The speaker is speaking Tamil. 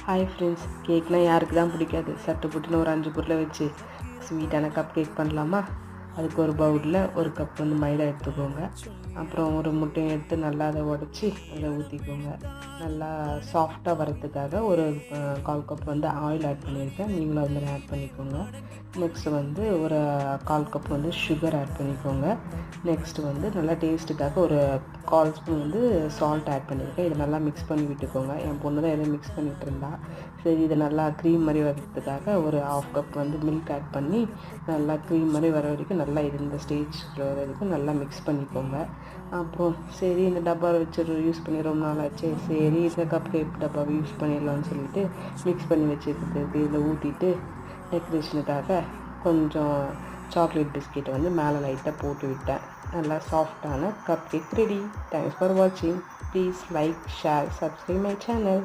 ஹாய் ஃப்ரெண்ட்ஸ், கேக்னால் யாருக்கு தான் பிடிக்காது? சட்டு புட்டுன்னு ஒரு 5 பொருளை வச்சு ஸ்வீட்டான கப் கேக் பண்ணலாமா? அதுக்கு ஒரு பவுலில் ஒரு கப் மைதா எடுத்துக்கோங்க. அப்புறம் ஒரு முட்டையை எடுத்து நல்லா அதை உடச்சி அதில் ஊற்றிக்கோங்க. நல்லா சாஃப்டாக வரதுக்காக ஒரு 1/4 கப் ஆயில் ஆட் பண்ணியிருக்கேன். நீங்களும் அது மாதிரி ஆட் பண்ணிக்கோங்க. நெக்ஸ்ட்டு ஒரு 1/4 கப் சுகர் ஆட் பண்ணிக்கோங்க. நெக்ஸ்ட்டு நல்லா டேஸ்ட்டுக்காக ஒரு 1/4 ஸ்பூன் சால்ட் ஆட் பண்ணியிருக்கேன். இதை நல்லா மிக்ஸ் பண்ணி விட்டுக்கோங்க. என் பொண்ணு தான் எதுவும் மிக்ஸ் பண்ணிகிட்டு இருந்தா. சரி, இதை நல்லா க்ரீம் மாதிரி வரதுக்காக ஒரு 1/2 கப் மில்க் ஆட் பண்ணி நல்லா க்ரீம் மாதிரி வர வரைக்கும் நல்லா இந்த ஸ்டேஜ் வர வரைக்கும் நல்லா மிக்ஸ் பண்ணிக்கோங்க. அப்புறம் சரி, இந்த டப்பாவை யூஸ் பண்ணி ரொம்ப நாள் ஆச்சு, சரி இந்த கப் கேக் டப்பாவை யூஸ் பண்ணிடலாம்னு சொல்லிட்டு மிக்ஸ் பண்ணி வச்சுக்கிறதுக்கு இதில் ஊற்றிட்டு டெக்கரேஷனுக்காக கொஞ்சம் சாக்லேட் பிஸ்கெட்டை மேலே லைட்டாக போட்டு விட்டேன். நல்லா சாஃப்டான cup cake ready. Thanks for வாட்சிங். Please like, share, subscribe my channel.